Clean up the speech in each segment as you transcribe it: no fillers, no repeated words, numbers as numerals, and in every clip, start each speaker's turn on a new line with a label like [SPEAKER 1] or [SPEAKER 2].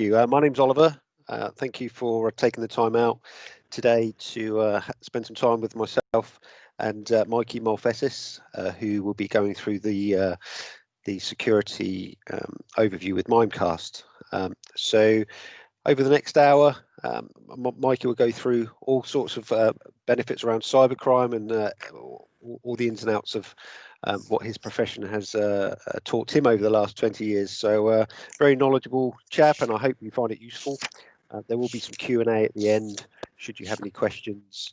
[SPEAKER 1] you. My name's Oliver. Thank you for taking the time out today to spend some time with myself and Mikey Malfesis, who will be going through the security overview with Mimecast. So over the next hour, Mikey will go through all sorts of benefits around cybercrime and all the ins and outs of what his profession has taught him over the last 20 years. So very knowledgeable chap, and I hope you find it useful. There will be some Q&A at the end should you have any questions.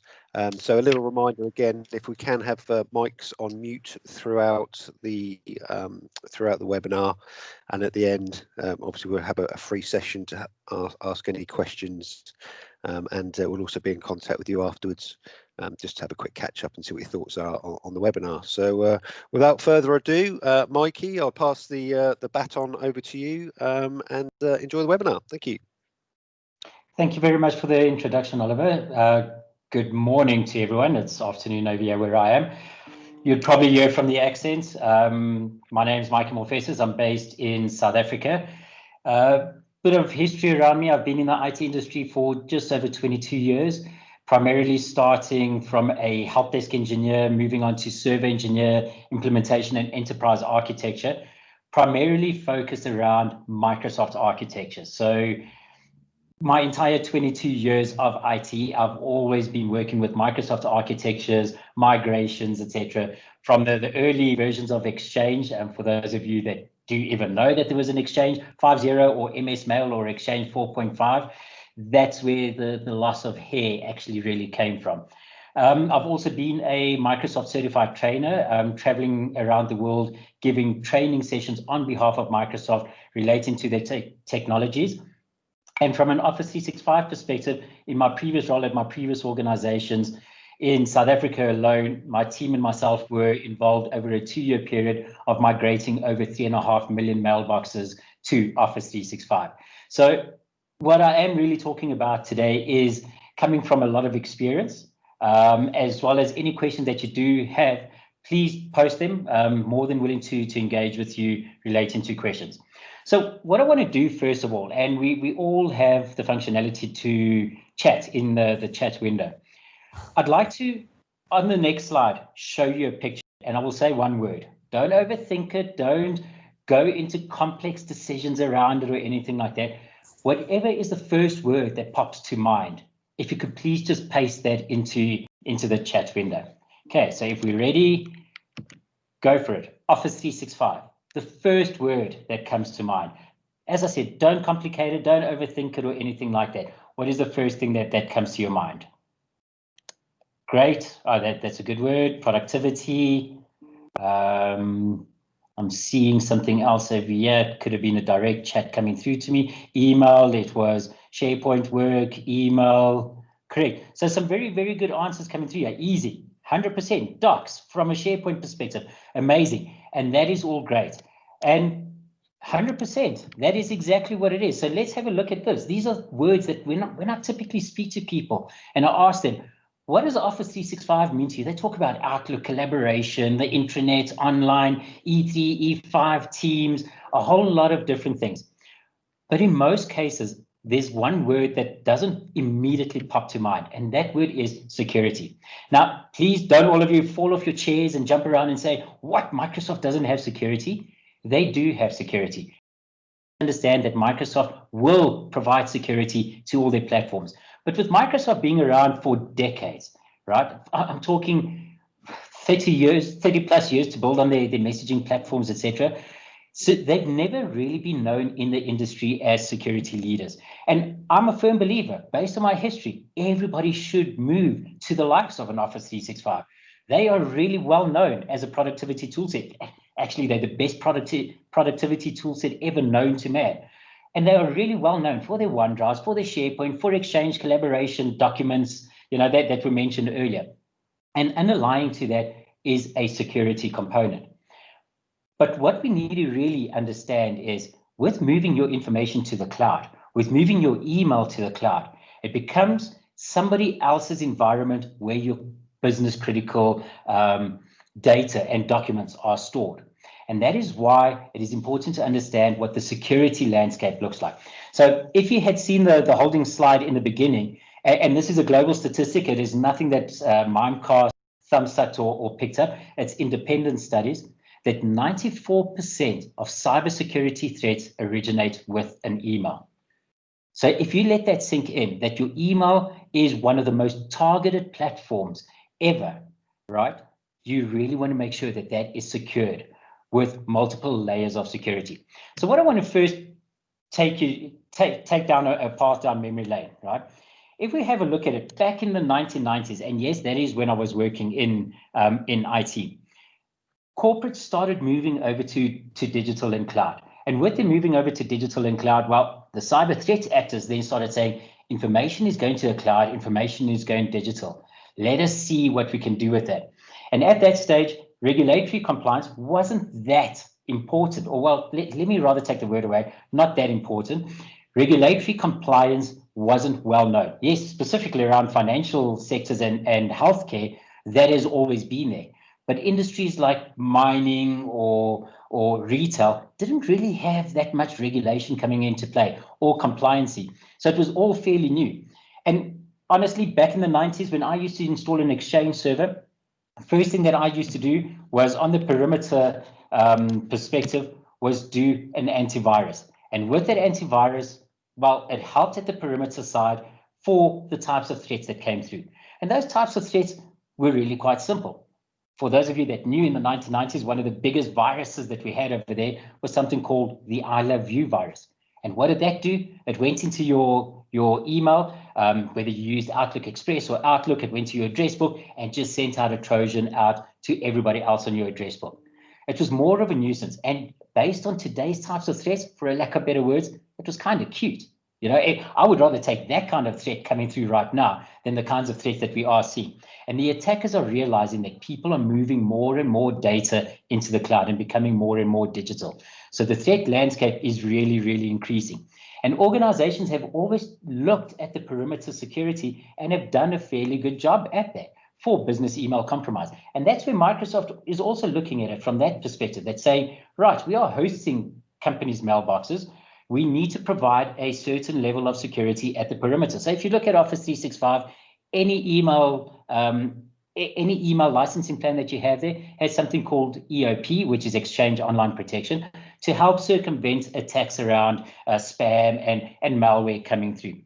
[SPEAKER 1] So a little reminder again, if we can have mics on mute throughout the webinar, and at the end, obviously we'll have a free session to ask any questions, and we'll also be in contact with you afterwards, just to have a quick catch up and see what your thoughts are on the webinar. So without further ado, Mikey, I'll pass the baton over to you, and enjoy the webinar. Thank you.
[SPEAKER 2] Thank you very much for the introduction, Oliver. Good morning to everyone. It's afternoon over here where I am. You'd probably hear from the accents. My name is Michael Malfesis. I'm based in South Africa. Bit of history around me. I've been in the IT industry for just over 22 years, primarily starting from a help desk engineer, moving on to server engineer, implementation and enterprise architecture, primarily focused around Microsoft architecture. So my entire 22 years of IT, I've always been working with Microsoft architectures, migrations, etc. From the early versions of Exchange, and for those of you that do even know that there was an Exchange 5.0 or MS Mail or Exchange 4.5, that's where the loss of hair actually really came from. I've also been a Microsoft certified trainer, traveling around the world, giving training sessions on behalf of Microsoft relating to their technologies. And from an Office 365 perspective, in my previous role at my previous organizations in South Africa alone, my team and myself were involved over a 2-year period of migrating over 3.5 million mailboxes to Office 365. So what I am really talking about today is coming from a lot of experience, as well as any questions that you do have, please post them. More than willing to engage with you relating to questions. So what I want to do first of all, and we all have the functionality to chat in the chat window. I'd like to, on the next slide, show you a picture, and I will say one word. Don't overthink it. Don't go into complex decisions around it or anything like that. Whatever is the first word that pops to mind, if you could please just paste that into the chat window. Okay, so if we're ready, go for it. Office 365. The first word that comes to mind. As I said, don't complicate it, don't overthink it or anything like that. What is the first thing that comes to your mind? Great. Oh, that's a good word. Productivity. I'm seeing something else over here. It could have been a direct chat coming through to me. Email. It was SharePoint work, email. Correct. So some very, very good answers coming through here. Easy. 100%. Docs from a SharePoint perspective. Amazing. And that is all great. And 100%, that is exactly what it is. So let's have a look at this. These are words that when I typically speak to people and I ask them, what does Office 365 mean to you? They talk about Outlook, collaboration, the intranet, online, E3, E5, Teams, a whole lot of different things. But in most cases, there's one word that doesn't immediately pop to mind, and that word is security. Now, please don't all of you fall off your chairs and jump around and say, what, Microsoft doesn't have security? They do have security. Understand that Microsoft will provide security to all their platforms. But with Microsoft being around for decades, right? I'm talking 30 plus years to build on their messaging platforms, etc. So they've never really been known in the industry as security leaders. And I'm a firm believer, based on my history, everybody should move to the likes of an Office 365. They are really well known as a productivity toolset. Actually, they're the best productivity toolset ever known to man. And they are really well known for their OneDrives, for their SharePoint, for Exchange, collaboration, documents, that were mentioned earlier. And underlying to that is a security component. But what we need to really understand is with moving your information to the cloud, with moving your email to the cloud, it becomes somebody else's environment where your business critical data and documents are stored. And that is why it is important to understand what the security landscape looks like. So if you had seen the holding slide in the beginning, and this is a global statistic, it is nothing that Mimecast thumbsucked or picked up, it's independent studies, that 94% of cybersecurity threats originate with an email. So if you let that sink in, that your email is one of the most targeted platforms ever, right? You really want to make sure that that is secured with multiple layers of security. So what I want to first take down a path down memory lane, right? If we have a look at it back in the 1990s, and yes, that is when I was working in IT, corporates started moving over to digital and cloud. And with them moving over to digital and cloud, well, the cyber threat actors then started saying, information is going to a cloud, information is going digital. Let us see what we can do with that. And at that stage, regulatory compliance wasn't that important, or well, let me rather take the word away, not that important. Regulatory compliance wasn't well known. Yes, specifically around financial sectors and healthcare, that has always been there. But industries like mining or retail didn't really have that much regulation coming into play or compliancy. So it was all fairly new. And honestly, back in the 90s, when I used to install an Exchange server, the first thing that I used to do was, on the perimeter perspective, was do an antivirus. And with that antivirus, well, it helped at the perimeter side for the types of threats that came through. And those types of threats were really quite simple. For those of you that knew, in the 1990s, one of the biggest viruses that we had over there was something called the I Love You virus. And what did that do? It went into your email, whether you used Outlook Express or Outlook, it went to your address book and just sent out a Trojan out to everybody else on your address book. It was more of a nuisance. And based on today's types of threats, for a lack of better words, it was kind of cute. You know, I would rather take that kind of threat coming through right now than the kinds of threats that we are seeing. And the attackers are realizing that people are moving more and more data into the cloud and becoming more and more digital. So the threat landscape is really, really increasing. And organizations have always looked at the perimeter security and have done a fairly good job at that for business email compromise. And that's where Microsoft is also looking at it from that perspective. That's saying, right, we are hosting companies' mailboxes. We need to provide a certain level of security at the perimeter. So if you look at Office 365, any email licensing plan that you have there has something called EOP, which is Exchange Online Protection, to help circumvent attacks around spam and malware coming through.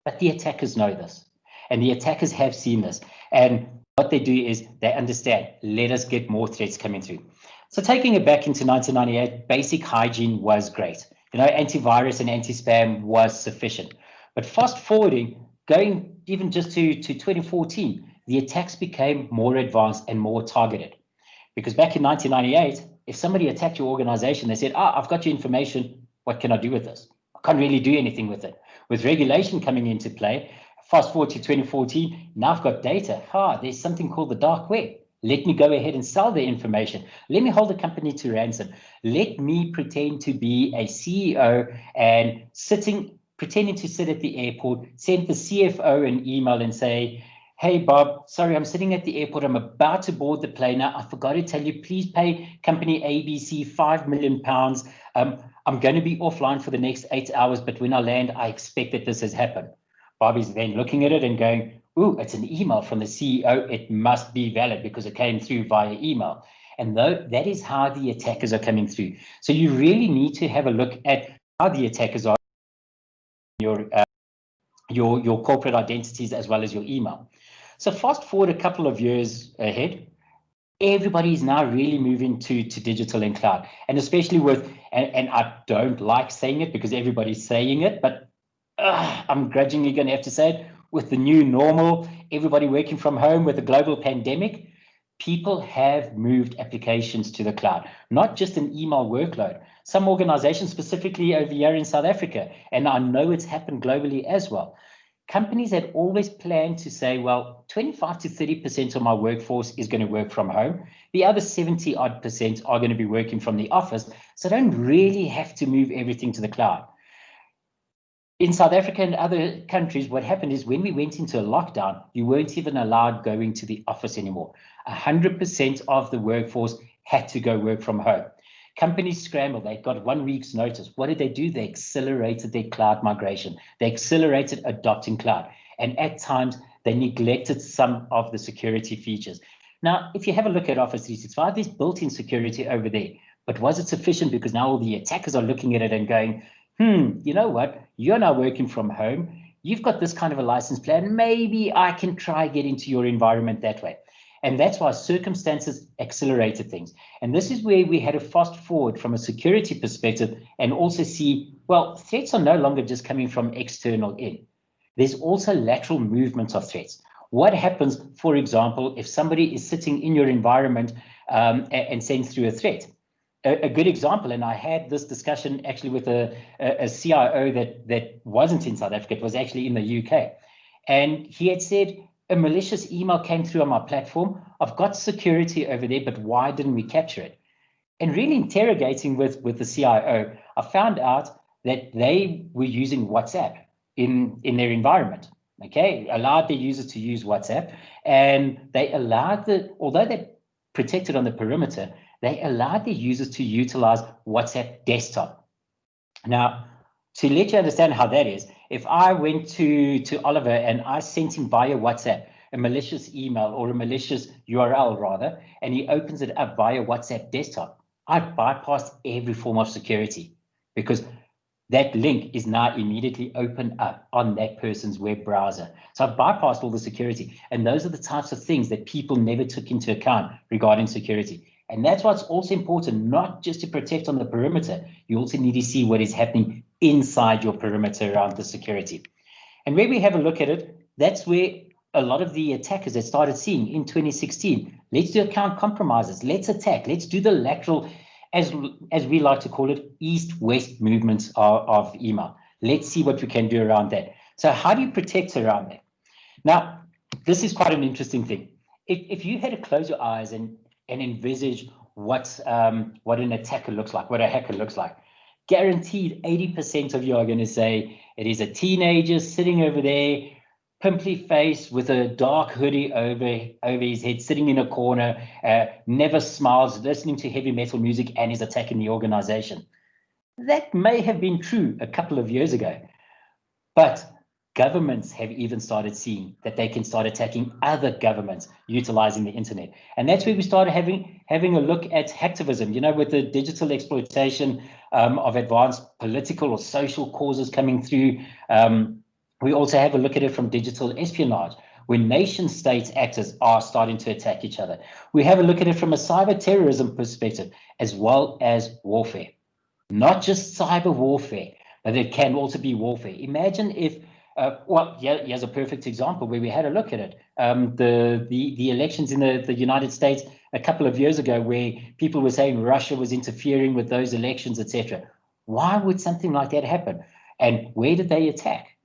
[SPEAKER 2] But the attackers know this, and the attackers have seen this. And what they do is they understand, let us get more threats coming through. So taking it back into 1998, basic hygiene was great. You know, antivirus and anti-spam was sufficient. But fast forwarding, going even just to 2014, the attacks became more advanced and more targeted. Because back in 1998, if somebody attacked your organization, they said, I've got your information, what can I do with this? I can't really do anything with it. With regulation coming into play, fast forward to 2014, now I've got data. There's something called the dark web. Let me go ahead and sell the information. Let me hold the company to ransom. Let me pretend to be a CEO and pretending to sit at the airport, send the CFO an email and say, hey, Bob, sorry, I'm sitting at the airport. I'm about to board the plane now. I forgot to tell you, please pay company ABC £5 million. I'm going to be offline for the next 8 hours, but when I land, I expect that this has happened. Bob is then looking at it and going, ooh, it's an email from the CEO. It must be valid because it came through via email. And that is how the attackers are coming through. So you really need to have a look at how the attackers are your corporate identities as well as your email. So fast forward a couple of years ahead, everybody is now really moving to digital and cloud. And especially with, and I don't like saying it because everybody's saying it, but I'm grudgingly going to have to say it, with the new normal, everybody working from home with the global pandemic, people have moved applications to the cloud, not just an email workload. Some organizations, specifically over here in South Africa, and I know it's happened globally as well, companies had always planned to say, well, 25 to 30% of my workforce is going to work from home. The other 70% are going to be working from the office. So I don't really have to move everything to the cloud. In South Africa and other countries, what happened is when we went into a lockdown, you weren't even allowed going to the office anymore. 100% of the workforce had to go work from home. Companies scrambled. They got 1 week's notice. What did they do? They accelerated their cloud migration. They accelerated adopting cloud. And at times, they neglected some of the security features. Now, if you have a look at Office 365, there's built-in security over there. But was it sufficient? Because now all the attackers are looking at it and going, you know what? You're now working from home. You've got this kind of a license plan. Maybe I can try get into your environment that way. And that's why circumstances accelerated things. And this is where we had to fast forward from a security perspective and also see, well, threats are no longer just coming from external in. There's also lateral movement of threats. What happens, for example, if somebody is sitting in your environment and sends through a threat? A good example, and I had this discussion actually with a CIO that wasn't in South Africa, it was actually in the UK. And he had said, a malicious email came through on my platform. I've got security over there, but why didn't we capture it? And really interrogating with the CIO, I found out that they were using WhatsApp in their environment. Okay, allowed their users to use WhatsApp, and they allowed although they protected on the perimeter, they allowed their users to utilize WhatsApp desktop. Now, to let you understand how that is, if I went to Oliver and I sent him via WhatsApp a malicious email or a malicious URL rather, and he opens it up via WhatsApp desktop, I've bypassed every form of security because that link is now immediately open up on that person's web browser. So I've bypassed all the security. And those are the types of things that people never took into account regarding security. And that's why it's also important, not just to protect on the perimeter, you also need to see what is happening inside your perimeter around the security. And where we have a look at it, that's where a lot of the attackers that started seeing in 2016, let's do account compromises, let's attack, let's do the lateral, as we like to call it, east-west movements of email. Let's see what we can do around that. So how do you protect around that? Now, this is quite an interesting thing. If you had to close your eyes and envisage what an attacker looks like, what a hacker looks like, guaranteed 80% of you are going to say it is a teenager sitting over there, pimply face with a dark hoodie over his head, sitting in a corner, never smiles, listening to heavy metal music, and is attacking the organization. That may have been true a couple of years ago, but governments have even started seeing that they can start attacking other governments utilizing the internet. And that's where we started having a look at hacktivism, you know, with the digital exploitation of advanced political or social causes coming through. We also have a look at it from digital espionage, when nation state actors are starting to attack each other. We have a look at it from a cyber terrorism perspective, as well as warfare. Not just cyber warfare, but it can also be warfare. Imagine if, here's a perfect example where we had a look at it. The elections in the United States a couple of years ago, where people were saying Russia was interfering with those elections, etc. Why would something like that happen? And where did they attack?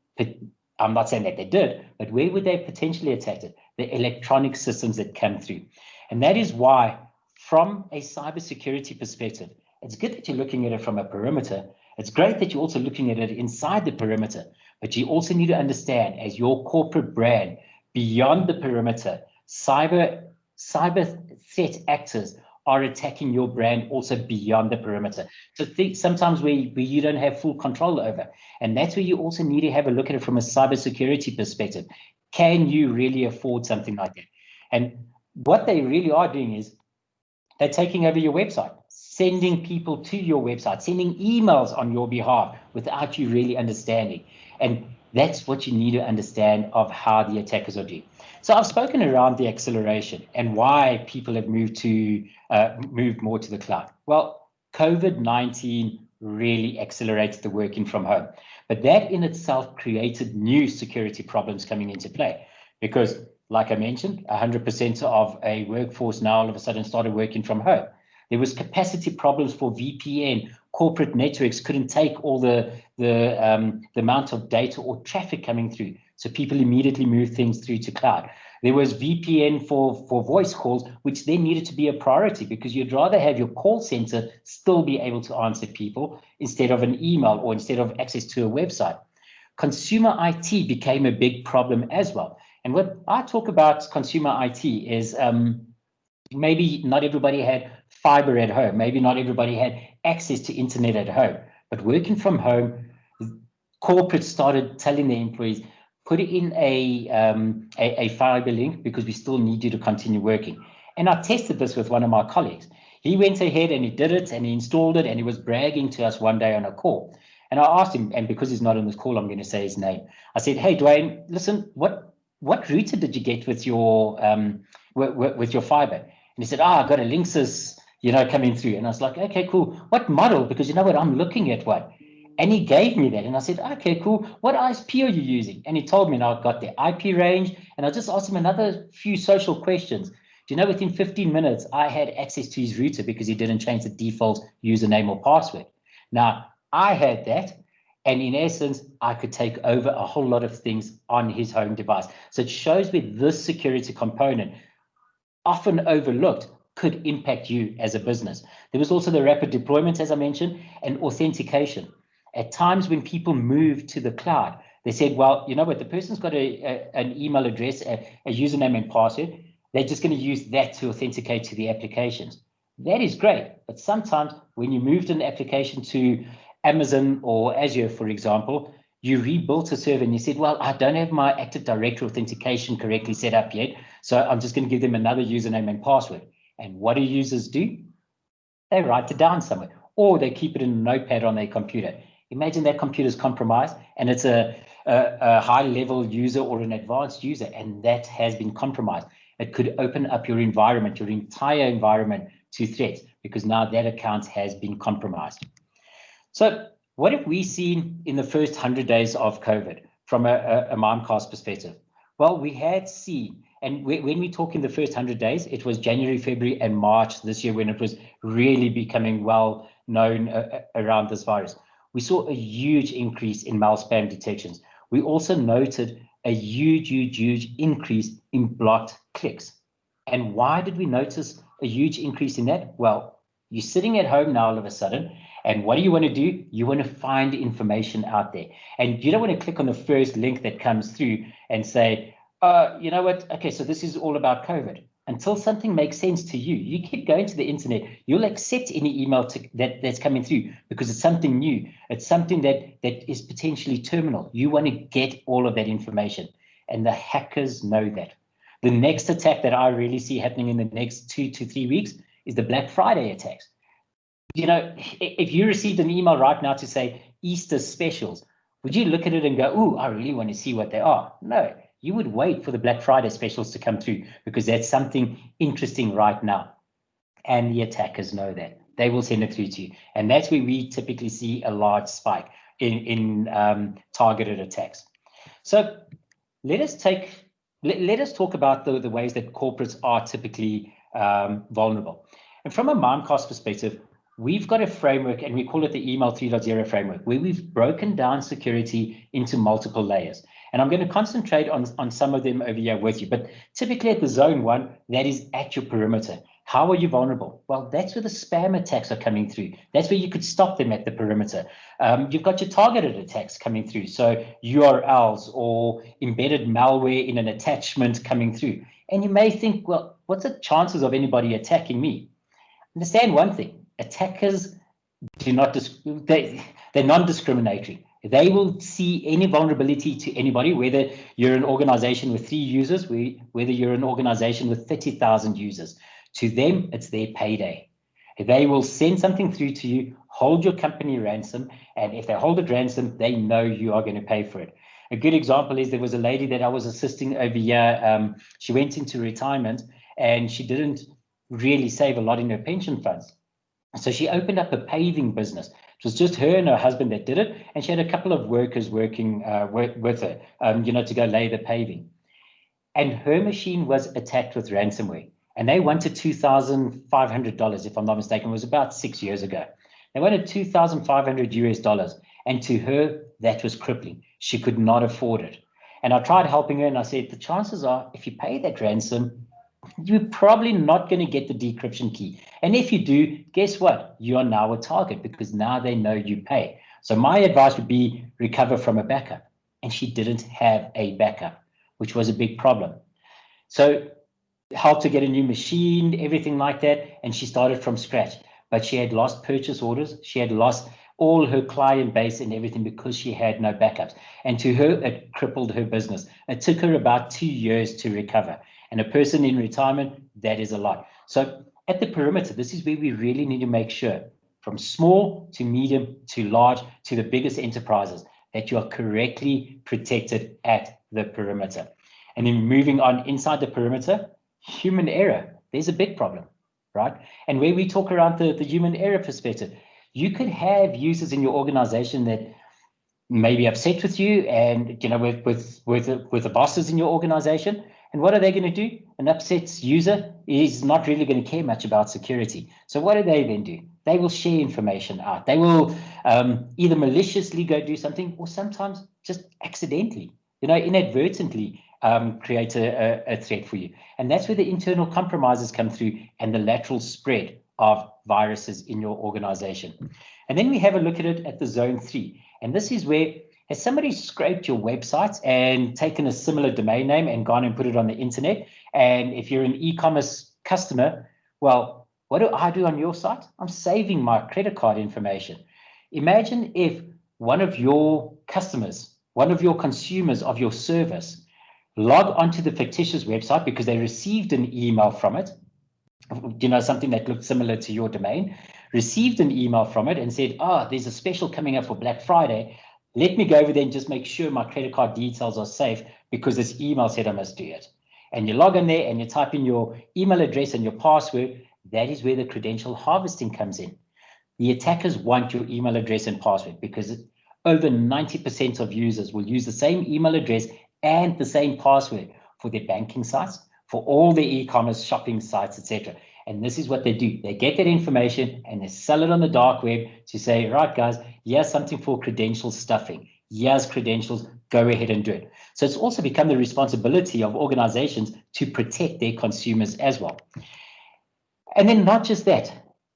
[SPEAKER 2] I'm not saying that they did, but where would they potentially attack it? The electronic systems that come through. And that is why, from a cybersecurity perspective, it's good that you're looking at it from a perimeter. It's great that you're also looking at it inside the perimeter, but you also need to understand, as your corporate brand, beyond the perimeter, cyber threat actors are attacking your brand also beyond the perimeter. So think sometimes where you don't have full control over. And that's where you also need to have a look at it from a cybersecurity perspective. Can you really afford something like that? And what they really are doing is they're taking over your website, sending people to your website, sending emails on your behalf without you really understanding. And that's what you need to understand of how the attackers are doing. So I've spoken around the acceleration and why people have moved more to the cloud. Well, COVID-19 really accelerated the working from home, but that in itself created new security problems coming into play, because like I mentioned, 100% of a workforce now all of a sudden started working from home. There was capacity problems for VPN. Corporate networks couldn't take all the amount of data or traffic coming through. So people immediately moved things through to cloud. There was VPN for voice calls, which then needed to be a priority, because you'd rather have your call center still be able to answer people instead of an email or instead of access to a website. Consumer IT became a big problem as well. And what I talk about consumer IT is Maybe not everybody had fiber at home. Maybe not everybody had access to internet at home. But working from home, corporates started telling their employees, put in a fiber link because we still need you to continue working. And I tested this with one of my colleagues. He went ahead and he did it and he installed it and he was bragging to us one day on a call. And I asked him, and because he's not on this call, I'm going to say his name. I said, "Hey, Dwayne, listen, what router did you get with your fiber?" And he said, I got a Linksys, coming through. And I was like, okay, cool. What model? Because you know what, I'm looking at one. And he gave me that. And I said, okay, cool. What ISP are you using? And he told me, and I got the IP range. And I just asked him another few social questions. Do you know, within 15 minutes, I had access to his router because he didn't change the default username or password. Now, I had that. And in essence, I could take over a whole lot of things on his home device. So it shows me this security component, often overlooked, could impact you as a business. There was also the rapid deployment, as I mentioned, and authentication. At times when people move to the cloud, they said, well, you know what, the person's got an email address, a username and password. They're just going to use that to authenticate to the applications. That is great. But sometimes when you moved an application to Amazon or Azure, for example, you rebuilt a server and you said, well, I don't have my Active Directory authentication correctly set up yet, so I'm just going to give them another username and password. And what do users do? They write it down somewhere, or they keep it in a notepad on their computer. Imagine that computer's compromised and it's a high-level user or an advanced user, and that has been compromised. It could open up your environment, your entire environment, to threats because now that account has been compromised. So what have we seen in the first 100 days of COVID from a Mimecast perspective? Well, we had seen, and when we talk in the first 100 days, it was January, February, and March this year when it was really becoming well known around this virus. We saw a huge increase in mail spam detections. We also noted a huge increase in blocked clicks. And why did we notice a huge increase in that? Well, you're sitting at home now all of a sudden, and what do you want to do? You want to find information out there. And you don't want to click on the first link that comes through and say, you know what? Okay, so this is all about COVID. Until something makes sense to you, you keep going to the internet, you'll accept any email that's coming through because it's something new. It's something that is potentially terminal. You want to get all of that information. And the hackers know that. The next attack that I really see happening in the next 2 to 3 weeks is the Black Friday attacks. You know, if you received an email right now to say Easter specials, would you look at it and go, "Ooh, I really want to see what they are"? No, you would wait for the Black Friday specials to come through because that's something interesting right now. And the attackers know that. They will send it through to you. And that's where we typically see a large spike in targeted attacks. So let us talk about the ways that corporates are typically vulnerable. And from a Mimecast perspective, we've got a framework, and we call it the Email 3.0 framework, where we've broken down security into multiple layers. And I'm going to concentrate on some of them over here with you. But typically at the zone 1, that is at your perimeter. How are you vulnerable? Well, that's where the spam attacks are coming through. That's where you could stop them at the perimeter. You've got your targeted attacks coming through. So URLs or embedded malware in an attachment coming through. And you may think, well, what's the chances of anybody attacking me? Understand one thing, attackers do not, they're non-discriminatory. They will see any vulnerability to anybody, whether you're an organization with 3 users, whether you're an organization with 30,000 users. To them, it's their payday. They will send something through to you, hold your company ransom, and if they hold it ransom, they know you are going to pay for it. A good example is there was a lady that I was assisting over here. She went into retirement and she didn't really save a lot in her pension funds. So she opened up a paving business. It was just her and her husband that did it, and she had a couple of workers working with her, to go lay the paving. And her machine was attacked with ransomware, and they wanted $2,500, if I'm not mistaken. It was about 6 years ago. They wanted $2,500 and to her that was crippling. She could not afford it. And I tried helping her, and I said, the chances are, if you pay that ransom, you're probably not going to get the decryption key. And if you do, guess what? You are now a target because now they know you pay. So my advice would be recover from a backup. And she didn't have a backup, which was a big problem. So helped her get a new machine, everything like that, and she started from scratch. But she had lost purchase orders. She had lost all her client base and everything because she had no backups. And to her, it crippled her business. It took her about 2 years to recover. And a person in retirement, that is a lot. So at the perimeter, this is where we really need to make sure, from small to medium to large to the biggest enterprises, that you are correctly protected at the perimeter. And then moving on inside the perimeter, human error. There's a big problem, right? And where we talk around the human error perspective, you could have users in your organization that may be upset with you and, you know, with the bosses in your organization. And what are they going to do? An upset user is not really going to care much about security. So what do they then do? They will share information out. They will either maliciously go do something, or sometimes just accidentally, you know, inadvertently create a threat for you. And that's where the internal compromises come through and the lateral spread of viruses in your organization. And then we have a look at it at the zone 3. And this is where, has somebody scraped your website and taken a similar domain name and gone and put it on the internet? And if you're an e-commerce customer, well, what do I do on your site? I'm saving my credit card information. Imagine if one of your customers, one of your consumers of your service, log onto the fictitious website because they received an email from it, you know, something that looked similar to your domain, received an email from it and said, oh, there's a special coming up for Black Friday. Let me go over there and just make sure my credit card details are safe because this email said I must do it. And you log in there and you type in your email address and your password. That is where the credential harvesting comes in. The attackers want your email address and password because over 90% of users will use the same email address and the same password for their banking sites, for all their e-commerce shopping sites, etc. And this is what they do. They get that information and they sell it on the dark web to say, right, guys, here's something for credential stuffing. Here's credentials, go ahead and do it. So it's also become the responsibility of organizations to protect their consumers as well. And then not just that,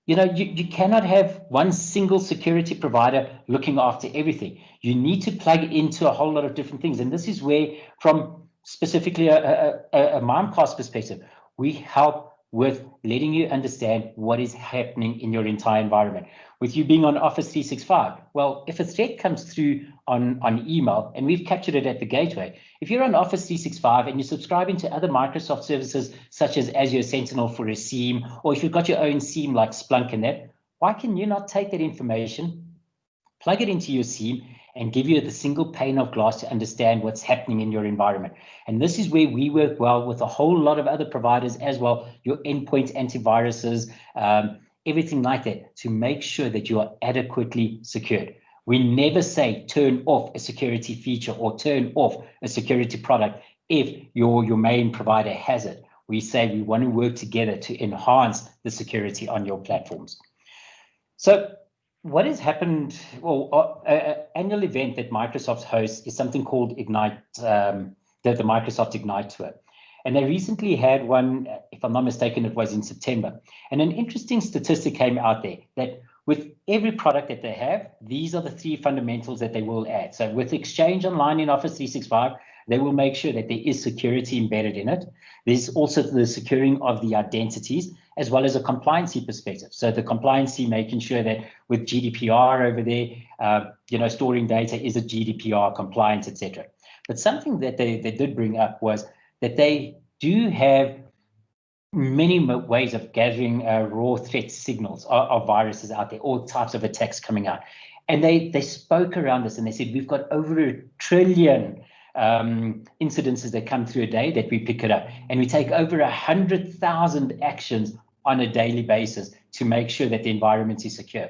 [SPEAKER 2] you know, you cannot have one single security provider looking after everything. You need to plug into a whole lot of different things. And this is where, from specifically a Mimecast perspective, we help with letting you understand what is happening in your entire environment. With you being on Office 365, well, if a threat comes through on email, and we've captured it at the gateway, if you're on Office 365 and you're subscribing to other Microsoft services such as Azure Sentinel for a SIEM, or if you've got your own SIEM like Splunk and that, why can you not take that information, plug it into your SIEM, and give you the single pane of glass to understand what's happening in your environment? And this is where we work well with a whole lot of other providers as well, your endpoint antiviruses, everything like that, to make sure that you are adequately secured. We never say turn off a security feature or turn off a security product if your main provider has it. We say we want to work together to enhance the security on your platforms. So what has happened, well, an annual event that Microsoft hosts is something called Ignite, the Microsoft Ignite Tour. And they recently had one, if I'm not mistaken, it was in September. And an interesting statistic came out there that with every product that they have, these are the 3 fundamentals that they will add. So with Exchange Online in Office 365, they will make sure that there is security embedded in it. There's also the securing of the identities, as well as a compliancy perspective. So the compliancy, making sure that with GDPR over there, you know, storing data is a GDPR compliance, etc. But something that they did bring up was that they do have many ways of gathering raw threat signals of viruses out there, all types of attacks coming out. And they spoke around this and they said, we've got over 1 trillion incidences that come through a day that we pick it up. And we take over 100,000 actions on a daily basis to make sure that the environment is secure,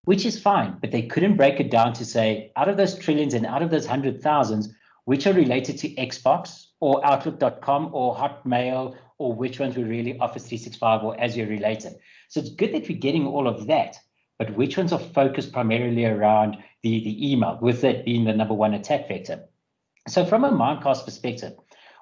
[SPEAKER 2] which is fine. But they couldn't break it down to say, out of those trillions and out of those 100,000s, which are related to Xbox or Outlook.com or Hotmail, or which ones were really Office 365 or Azure related. So it's good that we're getting all of that, but which ones are focused primarily around the email, with that being the #1 attack vector. So from a Mimecast perspective,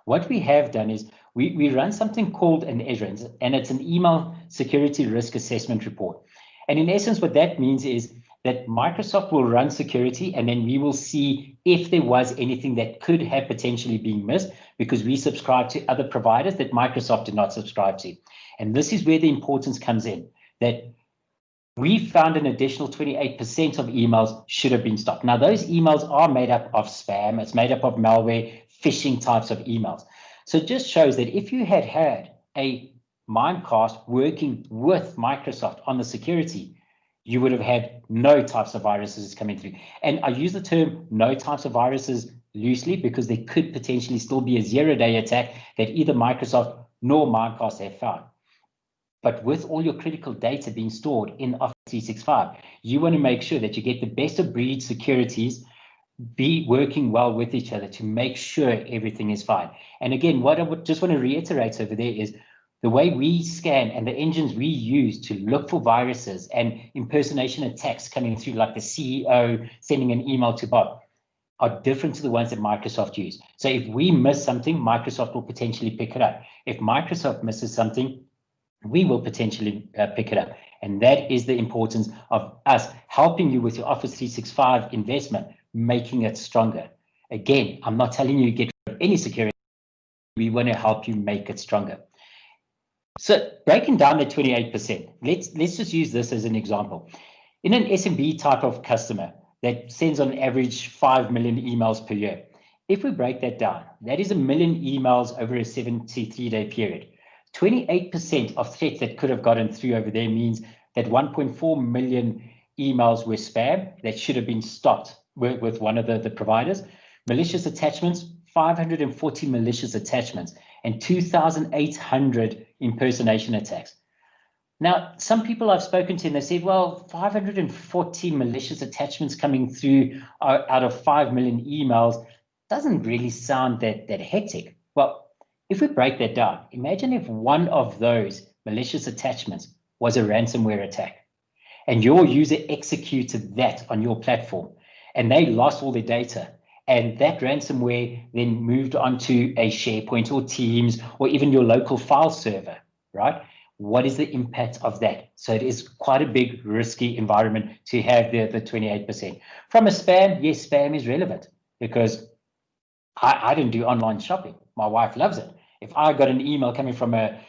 [SPEAKER 2] what we have done is we run something called an ESRA, and it's an email security risk assessment report. And in essence, what that means is that Microsoft will run security, and then we will see if there was anything that could have potentially been missed, because we subscribe to other providers that Microsoft did not subscribe to. And this is where the importance comes in, that we found an additional 28% of emails should have been stopped. Now, those emails are made up of spam, it's made up of malware, phishing types of emails. So it just shows that if you had had a Mimecast working with Microsoft on the security, you would have had no types of viruses coming through. And I use the term no types of viruses loosely because there could potentially still be a zero-day attack that either Microsoft nor Mimecast have found. But with all your critical data being stored in Office 365, you want to make sure that you get the best of breed securities be working well with each other to make sure everything is fine. And again, what I would just want to reiterate over there is the way we scan and the engines we use to look for viruses and impersonation attacks coming through, like the CEO sending an email to Bob, are different to the ones that Microsoft use. So if we miss something, Microsoft will potentially pick it up. If Microsoft misses something, we will potentially pick it up. And that is the importance of us helping you with your Office 365 investment, making it stronger. Again, I'm not telling you get rid of any security. We want to help you make it stronger. So breaking down the 28%, let's just use this as an example. In an SMB type of customer that sends on average 5 million emails per year, if we break that down, that is 1 million emails over a 73-day period. 28% of threats that could have gotten through over there means that 1.4 million emails were spam that should have been stopped with one of the providers. Malicious attachments, 540 malicious attachments, and 2,800 impersonation attacks. Now, some people I've spoken to, and they said, well, 540 malicious attachments coming through out of 5 million emails doesn't really sound that hectic. Well, if we break that down, imagine if one of those malicious attachments was a ransomware attack and your user executed that on your platform and they lost all their data, and that ransomware then moved onto a SharePoint or Teams or even your local file server, right? What is the impact of that? So it is quite a big risky environment to have the 28%. From a spam, yes, spam is relevant because I didn't do online shopping. My wife loves it. If I got an email coming from a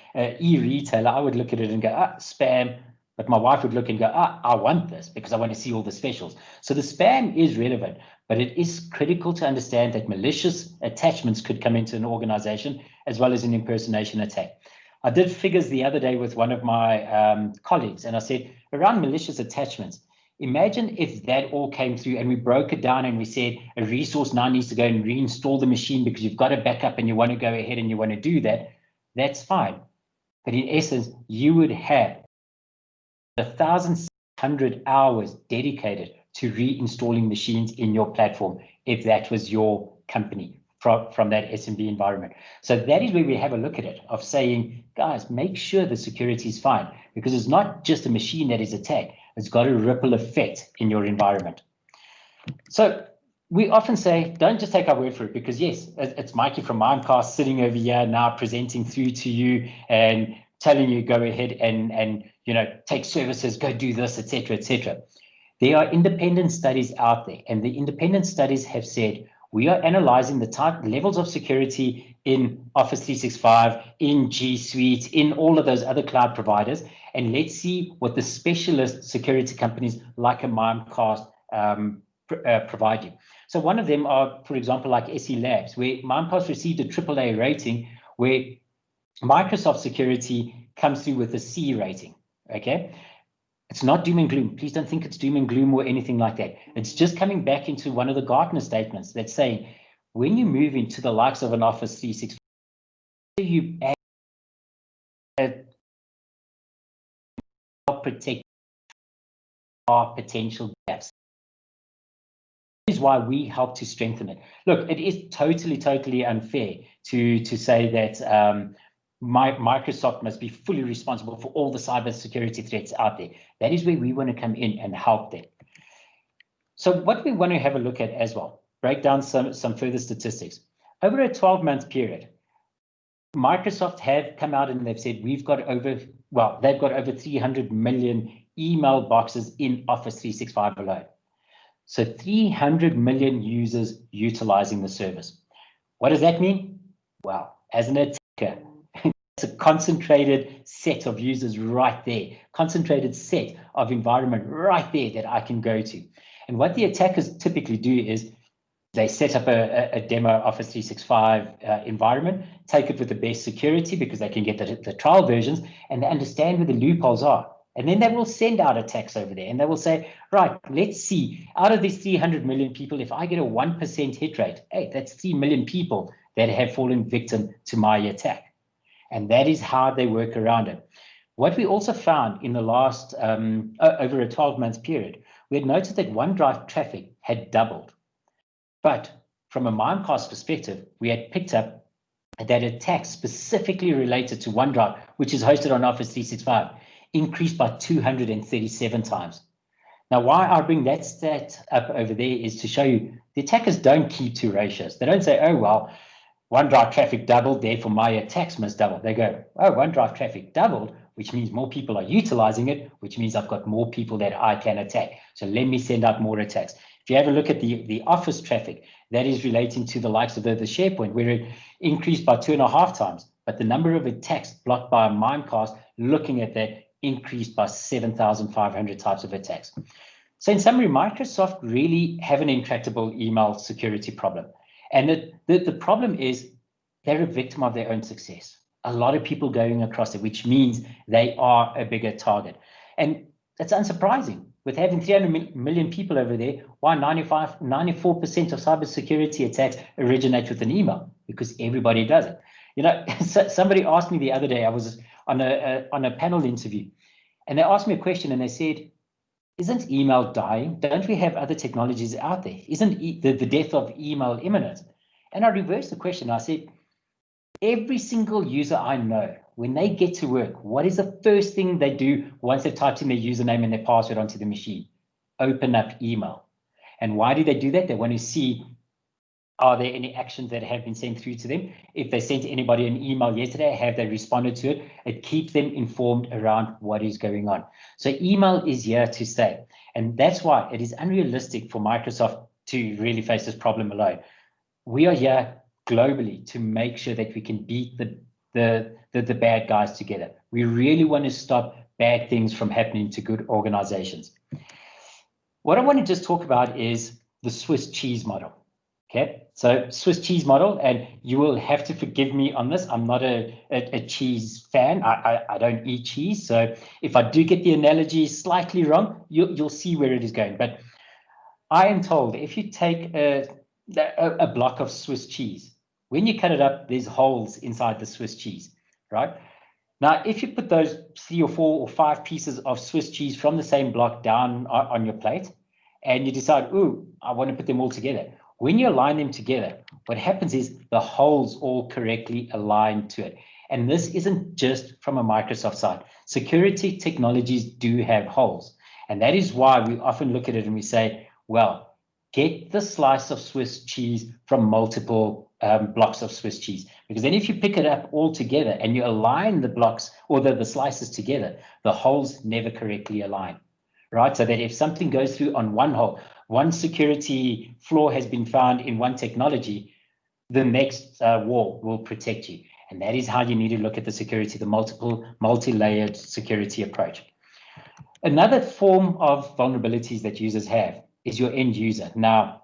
[SPEAKER 2] e-retailer, I would look at it and go, spam. But my wife would look and go, I want this because I want to see all the specials. So the spam is relevant, but it is critical to understand that malicious attachments could come into an organization as well as an impersonation attack. I did figures the other day with one of my colleagues, and I said, around malicious attachments, imagine if that all came through and we broke it down and we said a resource now needs to go and reinstall the machine because you've got a backup and you want to go ahead and you want to do that, that's fine. But in essence, you would have 1,600 hours dedicated to reinstalling machines in your platform if that was your company from that SMB environment. So that is where we have a look at it, of saying, guys, make sure the security is fine, because it's not just a machine that is attacked. It's got a ripple effect in your environment. So we often say, don't just take our word for it, because yes, it's Mikey from Mimecast sitting over here now presenting through to you and telling you go ahead and take services, go do this, etc., etc. There are independent studies out there, and the independent studies have said we are analyzing the type levels of security in Office 365, in G Suite, in all of those other cloud providers, and let's see what the specialist security companies like a Mimecast provide you. So one of them are, for example, like SE Labs, where Mimecast received a AAA rating, where Microsoft security comes through with a C rating, okay? It's not doom and gloom. Please don't think it's doom and gloom or anything like that. It's just coming back into one of the Gartner statements that's saying, when you move into the likes of an Office 365, you add protect our potential gaps. That is why we help to strengthen it. Look, it is totally unfair to say that Microsoft must be fully responsible for all the cybersecurity threats out there. That is where we want to come in and help them. So what we want to have a look at as well, break down some further statistics. Over a 12-month period, Microsoft have come out and they've said they've got over 300 million email boxes in Office 365 alone. So 300 million users utilizing the service. What does that mean? Well, as an attacker, it's a concentrated set of users right there, concentrated set of environment right there that I can go to. And what the attackers typically do is they set up a demo Office 365 environment, take it with the best security because they can get the trial versions, and they understand where the loopholes are. And then they will send out attacks over there and they will say, right, let's see, out of these 300 million people, if I get a 1% hit rate, hey, that's 3 million people that have fallen victim to my attack. And that is how they work around it. What we also found in the last, over a 12-month period, we had noticed that OneDrive traffic had doubled. But from a Mimecast perspective, we had picked up that attacks specifically related to OneDrive, which is hosted on Office 365, increased by 237 times. Now, why I bring that stat up over there is to show you the attackers don't keep two ratios. They don't say, oh, well, OneDrive traffic doubled, therefore my attacks must double. They go, oh, OneDrive traffic doubled, which means more people are utilizing it, which means I've got more people that I can attack. So let me send out more attacks. If you have a look at the Office traffic, that is relating to the likes of the SharePoint, where it increased by 2.5 times. But the number of attacks blocked by Mimecast, looking at that, increased by 7,500 types of attacks. So in summary, Microsoft really have an intractable email security problem. And the problem is they're a victim of their own success. A lot of people going across it, which means they are a bigger target. And it's unsurprising. With having 300 million people over there, why 94% of cybersecurity attacks originate with an email? Because everybody does it. You know, somebody asked me the other day, I was on a panel interview, and they asked me a question and they said, isn't email dying? Don't we have other technologies out there? Isn't the death of email imminent? And I reversed the question. I said, every single user I know, when they get to work, what is the first thing they do once they've typed in their username and their password onto the machine? Open up email. And why do they do that? They want to see, are there any actions that have been sent through to them? If they sent anybody an email yesterday, have they responded to it? It keeps them informed around what is going on. So email is here to stay. And that's why it is unrealistic for Microsoft to really face this problem alone. We are here globally to make sure that we can beat the bad guys together. We really want to stop bad things from happening to good organizations. What I want to just talk about is the Swiss cheese model. Okay, so Swiss cheese model, and you will have to forgive me on this. I'm not a cheese fan. I don't eat cheese. So if I do get the analogy slightly wrong, you'll see where it is going. But I am told if you take a block of Swiss cheese, when you cut it up, there's holes inside the Swiss cheese, right? Now, if you put those 3 or 4 or 5 pieces of Swiss cheese from the same block down on your plate, and you decide, ooh, I want to put them all together. When you align them together, what happens is the holes all correctly align to it. And this isn't just from a Microsoft side. Security technologies do have holes. And that is why we often look at it and we say, well, get the slice of Swiss cheese from multiple blocks of Swiss cheese. Because then if you pick it up all together and you align the blocks or the slices together, the holes never correctly align, right? So that if something goes through on one hole, one security flaw has been found in one technology, the next wall will protect you. And that is how you need to look at the security, the multi-layered security approach. Another form of vulnerabilities that users have is your end user. Now,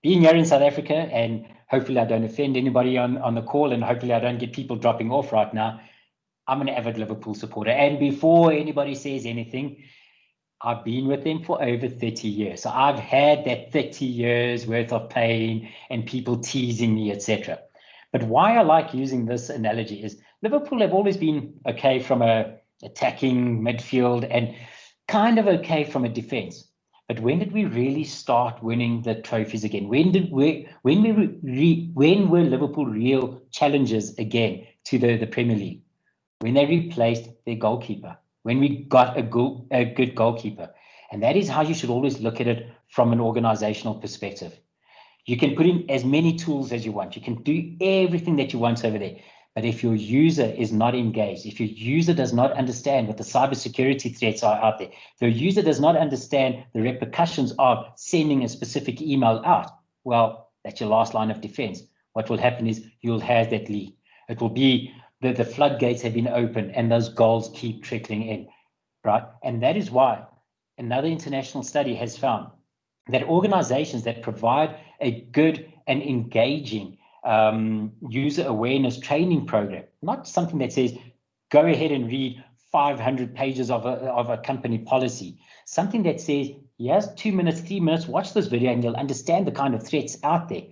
[SPEAKER 2] being here in South Africa, and hopefully I don't offend anybody on the call, and hopefully I don't get people dropping off right now, I'm an avid Liverpool supporter. And before anybody says anything, I've been with them for over 30 years. So I've had that 30 years worth of pain and people teasing me, etc. But why I like using this analogy is Liverpool have always been okay from a attacking midfield and kind of okay from a defense. But when did we really start winning the trophies again? When were Liverpool real challengers again to the Premier League? When they replaced their goalkeeper. When we got a good goalkeeper. And that is how you should always look at it from an organizational perspective. You can put in as many tools as you want. You can do everything that you want over there. But if your user is not engaged, if your user does not understand what the cybersecurity threats are out there, if your user does not understand the repercussions of sending a specific email out, well, that's your last line of defense. What will happen is you'll have that leak. It will be the floodgates have been opened and those goals keep trickling in, right? And that is why another international study has found that organizations that provide a good and engaging user awareness training program, not something that says, go ahead and read 500 pages of a company policy, something that says, yes, 2 minutes, 3 minutes, watch this video and you'll understand the kind of threats out there.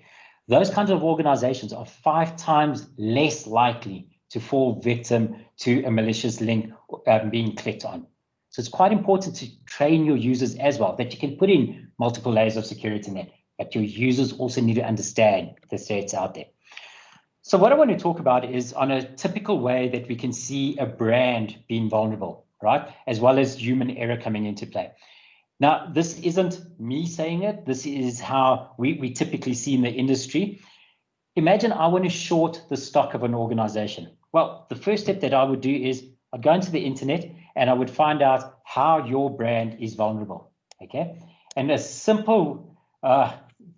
[SPEAKER 2] Those kinds of organizations are 5 times less likely to fall victim to a malicious link being clicked on. So it's quite important to train your users as well, that you can put in multiple layers of security net, but your users also need to understand the threats out there. So what I want to talk about is on a typical way that we can see a brand being vulnerable, right? As well as human error coming into play. Now, this isn't me saying it. This is how we typically see in the industry. Imagine I want to short the stock of an organization. Well, the first step that I would do is I'd go into the internet and I would find out how your brand is vulnerable, okay? And a simple,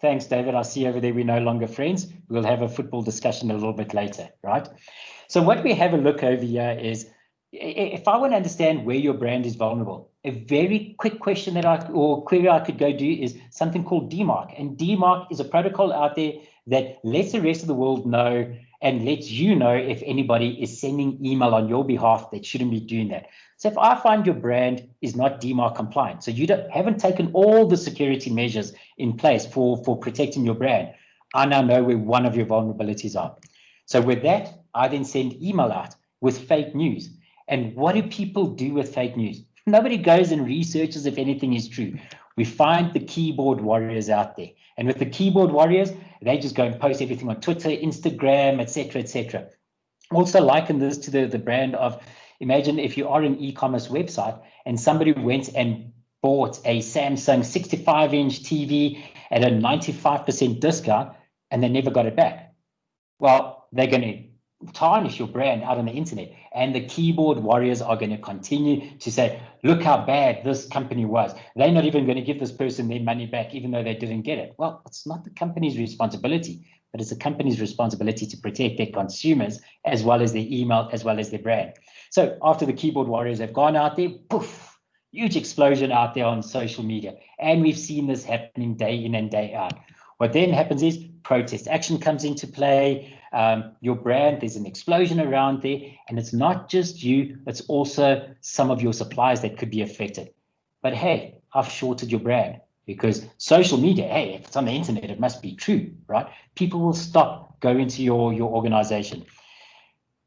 [SPEAKER 2] thanks, David, I see over there we're no longer friends. We'll have a football discussion a little bit later, right? So what we have a look over here is, if I want to understand where your brand is vulnerable, a very quick question that query I could go do is something called DMARC. And DMARC is a protocol out there that lets the rest of the world know and lets you know if anybody is sending email on your behalf that shouldn't be doing that. So if I find your brand is not DMARC compliant, so you haven't taken all the security measures in place for protecting your brand, I now know where one of your vulnerabilities are. So with that, I then send email out with fake news. And what do people do with fake news? Nobody goes and researches if anything is true. We find the keyboard warriors out there. And with the keyboard warriors, they just go and post everything on Twitter, Instagram, etc., etc. Also liken this to the brand of, imagine if you are an e-commerce website and somebody went and bought a Samsung 65-inch TV at a 95% discount and they never got it back. Well, they're going to tarnish your brand out on the internet, and the keyboard warriors are going to continue to say, look how bad this company was. They're not even going to give this person their money back even though they didn't get it. Well, it's not the company's responsibility, but it's the company's responsibility to protect their consumers as well as their email, as well as their brand. So after the keyboard warriors have gone out there, poof, huge explosion out there on social media. And we've seen this happening day in and day out. What then happens is protest action comes into play. Your brand, there's an explosion around there, and it's not just you, it's also some of your suppliers that could be affected. But hey, I've shorted your brand because social media, hey, if it's on the internet, it must be true, right? People will stop going to your organization.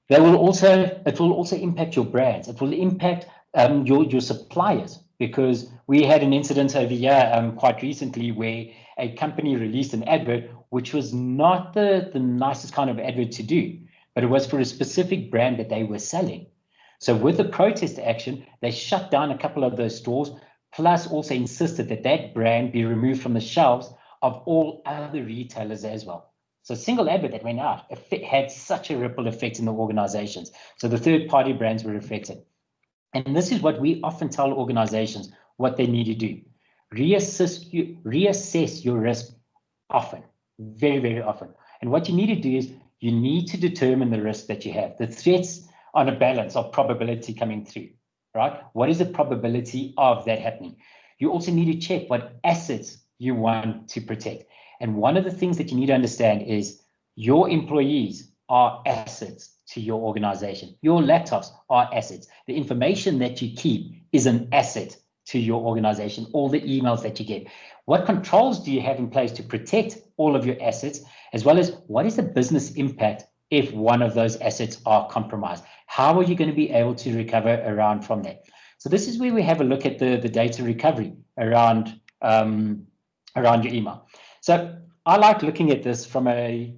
[SPEAKER 2] It will also impact your brands. It will impact your suppliers, because we had an incident over here quite recently where a company released an advert which was not the nicest kind of advert to do, but it was for a specific brand that they were selling. So with the protest action, they shut down a couple of those stores, plus also insisted that that brand be removed from the shelves of all other retailers as well. So a single advert that went out had such a ripple effect in the organizations. So the third-party brands were affected. And this is what we often tell organizations what they need to do. Reassess your risk often, very, very often. And what you need to do is you need to determine the risk that you have, the threats on a balance of probability coming through, right? What is the probability of that happening? You also need to check what assets you want to protect. And one of the things that you need to understand is your employees are assets to your organization. Your laptops are assets. The information that you keep is an asset to your organization, all the emails that you get. What controls do you have in place to protect all of your assets, as well as what is the business impact if one of those assets are compromised? How are you going to be able to recover around from that? So this is where we have a look at the data recovery around your email. So I like looking at this from a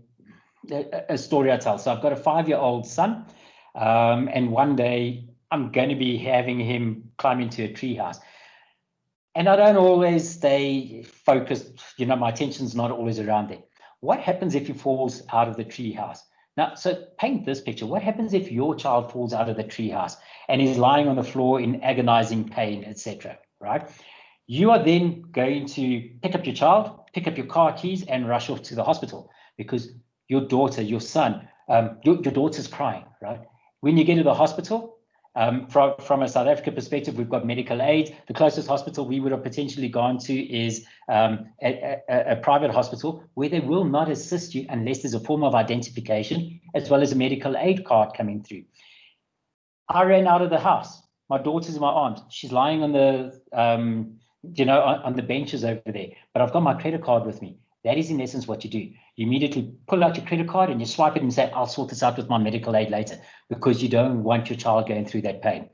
[SPEAKER 2] story I tell. So I've got a 5-year-old son, and one day I'm going to be having him climb into a treehouse. And I don't always stay focused, my attention's not always around there. What happens if he falls out of the treehouse? Now, so paint this picture. What happens if your child falls out of the treehouse and is lying on the floor in agonizing pain, etc., right? You are then going to pick up your child, pick up your car keys, and rush off to the hospital because your daughter, your son, your daughter's crying, right? When you get to the hospital, from a South Africa perspective, we've got medical aid. The closest hospital we would have potentially gone to is a private hospital where they will not assist you unless there's a form of identification as well as a medical aid card coming through. I ran out of the house. My daughter's in my arms. She's lying on the on the benches over there, but I've got my credit card with me. That is in essence what you do. You immediately pull out your credit card and you swipe it and say, I'll sort this out with my medical aid later, because you don't want your child going through that pain.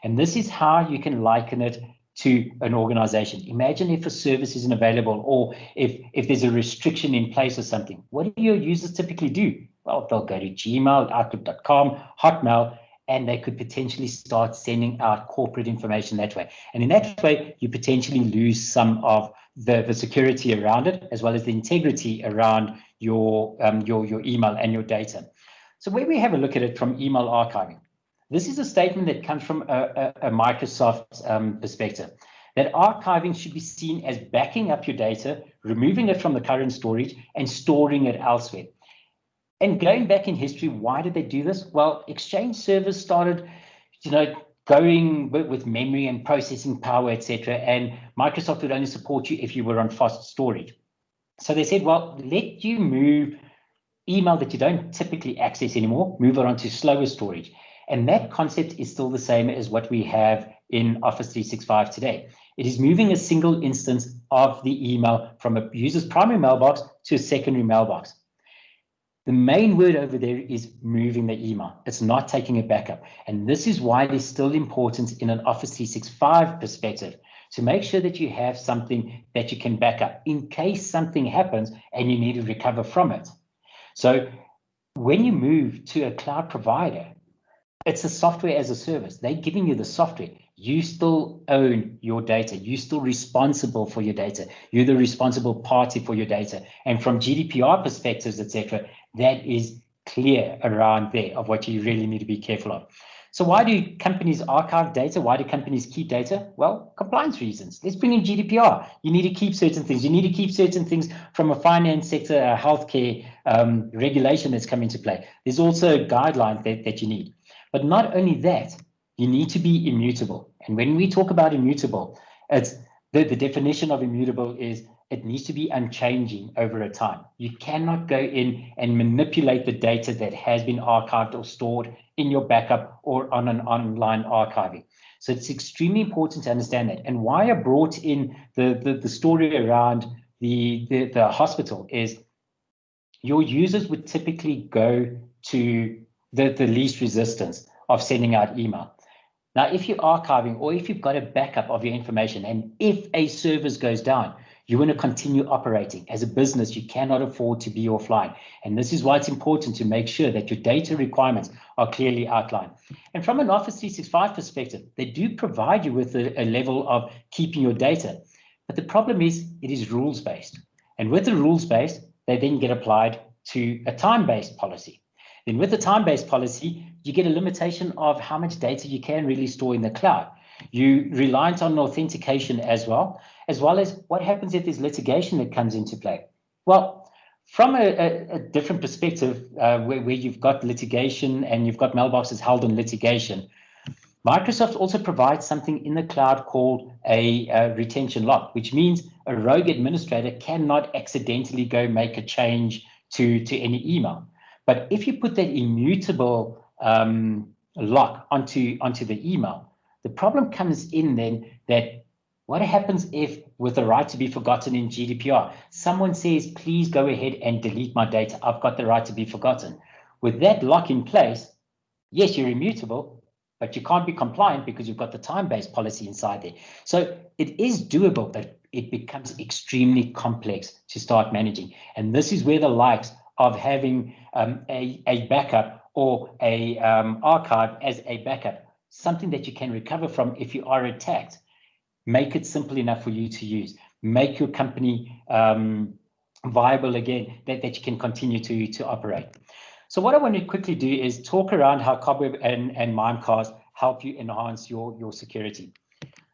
[SPEAKER 2] And this is how you can liken it to an organization. Imagine if a service isn't available, or if there's a restriction in place or something. What do your users typically do? Well, they'll go to Gmail, Outlook.com, Hotmail, and they could potentially start sending out corporate information that way. And in that way, you potentially lose some of the security around it, as well as the integrity around your email and your data. So when we have a look at it from email archiving, this is a statement that comes from a Microsoft perspective, that archiving should be seen as backing up your data, removing it from the current storage, and storing it elsewhere. And going back in history, why did they do this? Well, Exchange servers started, going with memory and processing power, etc. And Microsoft would only support you if you were on fast storage. So they said, well, let you move email that you don't typically access anymore, move it onto slower storage. And that concept is still the same as what we have in Office 365 today. It is moving a single instance of the email from a user's primary mailbox to a secondary mailbox. The main word over there is moving the email. It's not taking a backup. And this is why it is still important in an Office 365 perspective to make sure that you have something that you can back up in case something happens and you need to recover from it. So when you move to a cloud provider, it's a software as a service. They're giving you the software. You still own your data. You're still responsible for your data. You're the responsible party for your data. And from GDPR perspectives, etc., that is clear around there of what you really need to be careful of. So why do companies archive data? Why do companies keep data? Well, compliance reasons. Let's bring in GDPR. You need to keep certain things. You need to keep certain things from a finance sector, a healthcare regulation that's come into play. There's also guidelines that you need. But not only that, you need to be immutable. And when we talk about immutable, it's the definition of immutable is it needs to be unchanging over a time. You cannot go in and manipulate the data that has been archived or stored in your backup or on an online archiving. So it's extremely important to understand that. And why I brought in the story around the hospital is your users would typically go to the least resistance of sending out email. Now, if you're archiving or if you've got a backup of your information, and if a service goes down, you want to continue operating. As a business, you cannot afford to be offline. And this is why it's important to make sure that your data requirements are clearly outlined. And from an Office 365 perspective, they do provide you with a level of keeping your data. But the problem is it is rules-based. And with the rules-based, they then get applied to a time-based policy. Then with the time-based policy, you get a limitation of how much data you can really store in the cloud. You reliant on authentication as well as what happens if there's litigation that comes into play. Well, from a different perspective, where you've got litigation and you've got mailboxes held in litigation, Microsoft also provides something in the cloud called a retention lock, which means a rogue administrator cannot accidentally go make a change to any email. But if you put that immutable lock onto the email, the problem comes in then that what happens if, with the right to be forgotten in GDPR, someone says, please go ahead and delete my data. I've got the right to be forgotten. With that lock in place, yes, you're immutable, but you can't be compliant because you've got the time-based policy inside there. So it is doable, but it becomes extremely complex to start managing. And this is where the likes of having a backup or a archive as a backup, something that you can recover from if you are attacked, make it simple enough for you to use, make your company viable again, that you can continue to operate. So what I want to quickly do is talk around how Cobweb and Mimecast help you enhance your security.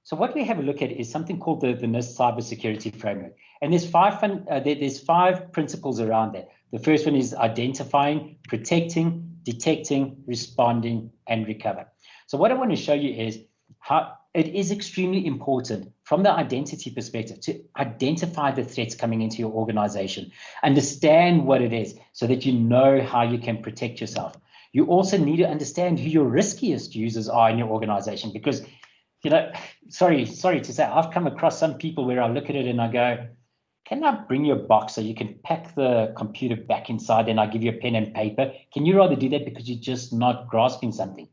[SPEAKER 2] So what we have a look at is something called the NIST Cybersecurity Framework. And there's five principles around that. The first one is identifying, protecting, detecting, responding, and recover. So what I want to show you is how it is extremely important from the identity perspective to identify the threats coming into your organization, understand what it is so that you know how you can protect yourself. You also need to understand who your riskiest users are in your organization, because, you know, sorry to say, I've come across some people where I look at it and I go, can I bring you a box so you can pack the computer back inside and I give you a pen and paper? Can you rather do that because you're just not grasping something?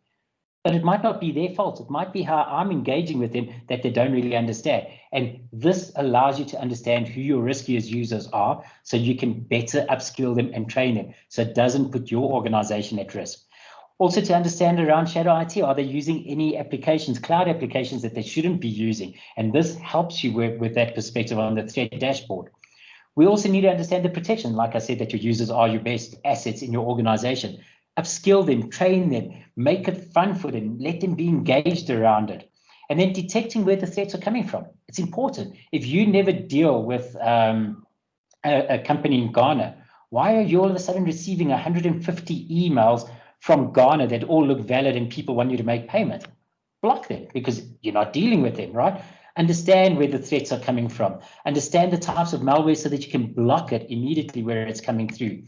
[SPEAKER 2] But it might not be their fault. It might be how I'm engaging with them that they don't really understand. And this allows you to understand who your riskiest users are so you can better upskill them and train them so it doesn't put your organization at risk. Also, to understand around shadow IT, are they using any applications, cloud applications that they shouldn't be using? And this helps you work with that perspective on the threat dashboard. We also need to understand the protection. Like I said, that your users are your best assets in your organization. Upskill them, train them, make it fun for them, let them be engaged around it. And then detecting where the threats are coming from. It's important. If you never deal with a company in Ghana, why are you all of a sudden receiving 150 emails from Ghana that all look valid and people want you to make payment? Block them because you're not dealing with them, right? Understand where the threats are coming from. Understand the types of malware so that you can block it immediately where it's coming through,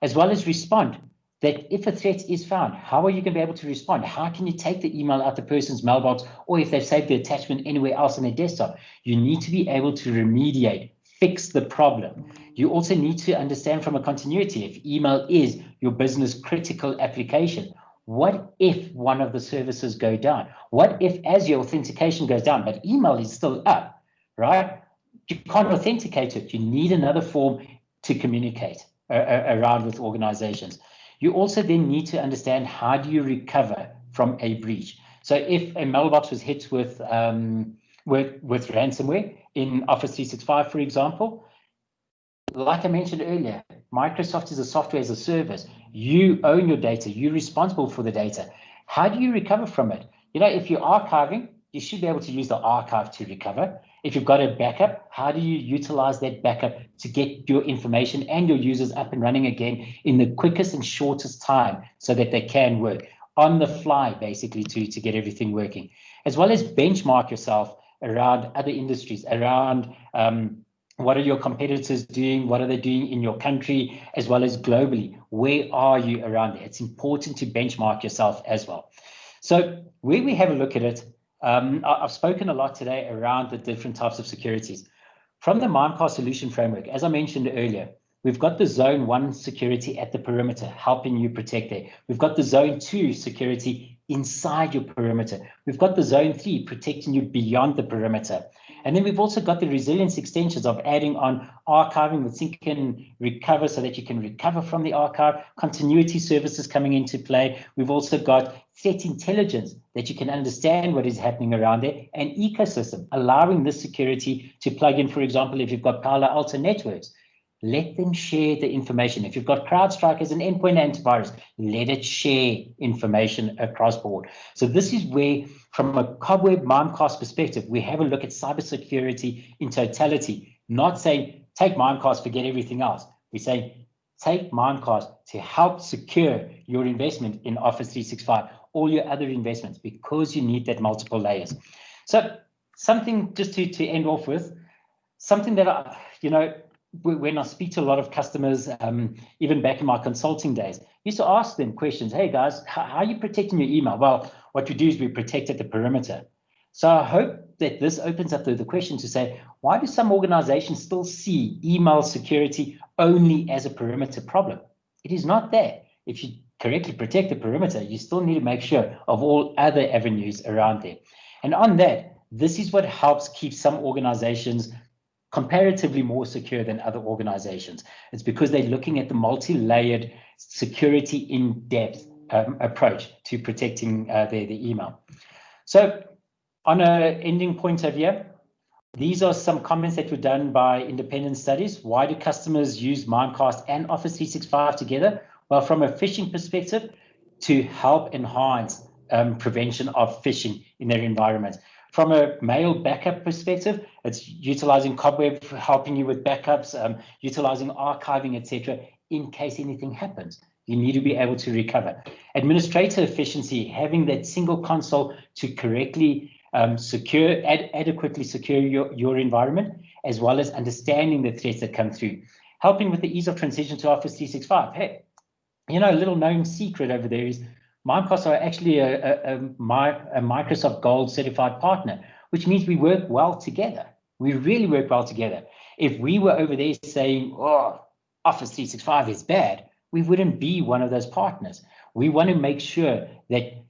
[SPEAKER 2] as well as respond. That if a threat is found, how are you going to be able to respond? How can you take the email out the person's mailbox, or if they've saved the attachment anywhere else on their desktop? You need to be able to remediate, fix the problem. You also need to understand from a continuity, if email is your business critical application, what if one of the services go down? What if as your authentication goes down, but email is still up, right? You can't authenticate it. You need another form to communicate around with organizations. You also then need to understand, how do you recover from a breach? So if a mailbox was hit with ransomware in Office 365, for example, like I mentioned earlier, Microsoft is a software as a service. You own your data. You're responsible for the data. How do you recover from it? You know, if you're archiving, you should be able to use the archive to recover. If you've got a backup, how do you utilize that backup to get your information and your users up and running again in the quickest and shortest time so that they can work on the fly, basically, to get everything working, as well as benchmark yourself around other industries, around what are your competitors doing? What are they doing in your country, as well as globally? Where are you around there? It's important to benchmark yourself as well. So where we have a look at it, I've spoken a lot today around the different types of securities. From the Mimecast solution framework, as I mentioned earlier, we've got the Zone 1 security at the perimeter, helping you protect there. We've got the Zone 2 security inside your perimeter. We've got the Zone 3 protecting you beyond the perimeter. And then we've also got the resilience extensions of adding on archiving with sync and recover so that you can recover from the archive, continuity services coming into play. We've also got threat intelligence that you can understand what is happening around there, and ecosystem, allowing this security to plug in, for example, if you've got Palo Alto networks, let them share the information. If you've got CrowdStrike as an endpoint antivirus, let it share information across board. So this is where, from a Cobweb Mimecast perspective, we have a look at cybersecurity in totality, not saying take Mimecast, forget everything else. We say take Mimecast to help secure your investment in Office 365, all your other investments, because you need that multiple layers. So something just to end off with, something that when I speak to a lot of customers, even back in my consulting days, I used to ask them questions. Hey guys, how are you protecting your email? Well, what we do is we protect at the perimeter. So I hope that this opens up the question to say, why do some organizations still see email security only as a perimeter problem? It is not that. If you correctly protect the perimeter, you still need to make sure of all other avenues around there. And on that, this is what helps keep some organizations comparatively more secure than other organizations. It's because they're looking at the multi-layered security in-depth approach to protecting their email. So on an ending point of view, these are some comments that were done by independent studies. Why do customers use Mimecast and Office 365 together? Well, from a phishing perspective, to help enhance prevention of phishing in their environments. From a mail backup perspective, it's utilizing Cobweb, helping you with backups, utilizing archiving, etc. In case anything happens, you need to be able to recover. Administrator efficiency, having that single console to correctly adequately secure your environment, as well as understanding the threats that come through. Helping with the ease of transition to Office 365. Hey, you know, a little known secret over there is Mimecast are actually a Microsoft Gold certified partner, which means we work well together. We really work well together. If we were over there saying, oh, Office 365 is bad, we wouldn't be one of those partners. We want to make sure that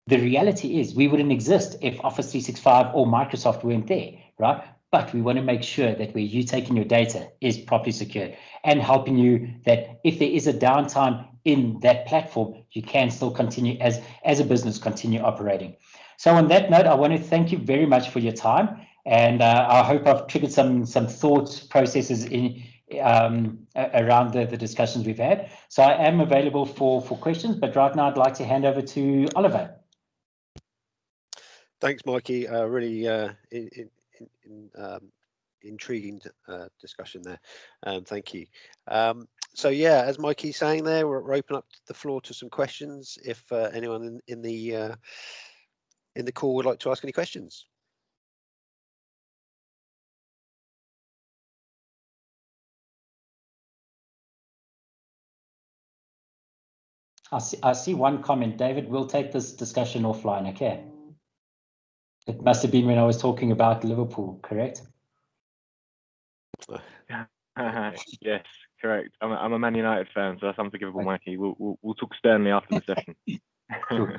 [SPEAKER 2] the reality is we wouldn't exist if Office 365 or Microsoft weren't there, right? But we want to make sure that where you're taking your data is properly secured and helping you that if there is a downtime in that platform, you can still continue as a business, continue operating. So on that note, I want to thank you very much for your time. And I hope I've triggered some thoughts, processes in around the discussions we've had. So I am available for questions, but right now I'd like to hand over to Oliver.
[SPEAKER 1] Thanks, Mikey. Really intriguing discussion there. Thank you. So yeah, as Mikey's saying there, we're open up the floor to some questions. If anyone in the call would like to ask any questions.
[SPEAKER 2] I see one comment, David. We'll take this discussion offline, okay? It must have been when I was talking about Liverpool, correct?
[SPEAKER 3] Yes, correct. I'm a Man United fan, so that's unforgivable, Mikey. We'll talk sternly after the session.
[SPEAKER 2] Cool.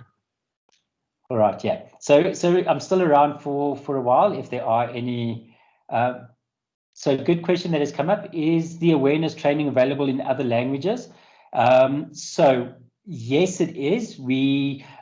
[SPEAKER 2] All right, yeah. So I'm still around for a while. If there are any, so a good question that has come up is the awareness training available in other languages? So yes, it is.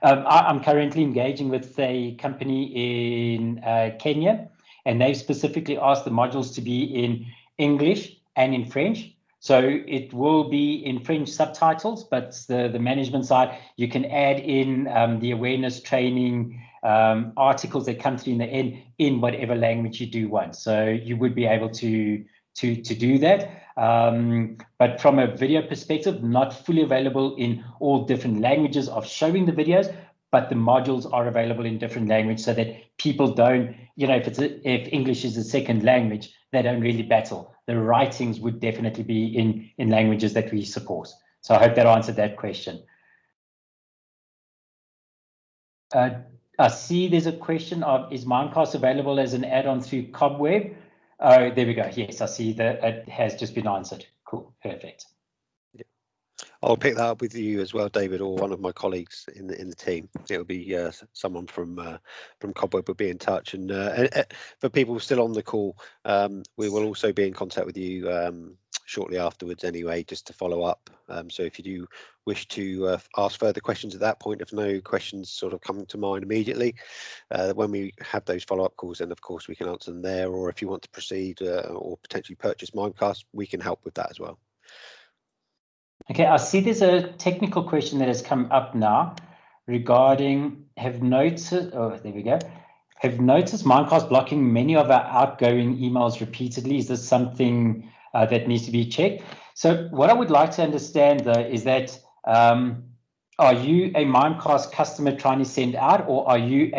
[SPEAKER 2] I'm currently engaging with a company in Kenya, and they've specifically asked the modules to be in English and in French. So it will be in French subtitles, but the management side, you can add in the awareness training articles that come through in the end in whatever language you do want. So you would be able to do that. But from a video perspective, not fully available in all different languages of showing the videos, but the modules are available in different languages so that people don't, you know, if English is a second language, they don't really battle. The writings would definitely be in languages that we support. So I hope that answered that question. I see there's a question of, is Mimecast available as an add-on through Cobweb? Oh, there we go. Yes, I see that it has just been answered. Cool, perfect.
[SPEAKER 1] I'll pick that up with you as well, David, or one of my colleagues in the team. It'll be someone from Cobweb will be in touch, and for people still on the call, we will also be in contact with you shortly afterwards anyway, just to follow up. So if you do wish to ask further questions at that point, if no questions sort of come to mind immediately, when we have those follow-up calls, then of course we can answer them there, or if you want to proceed or potentially purchase Mimecast, we can help with that as well.
[SPEAKER 2] Okay, I see there's a technical question that has come up now regarding have noticed Mimecast blocking many of our outgoing emails repeatedly. Is this something that needs to be checked? So what I would like to understand though is that are you a Mimecast customer trying to send out, or are you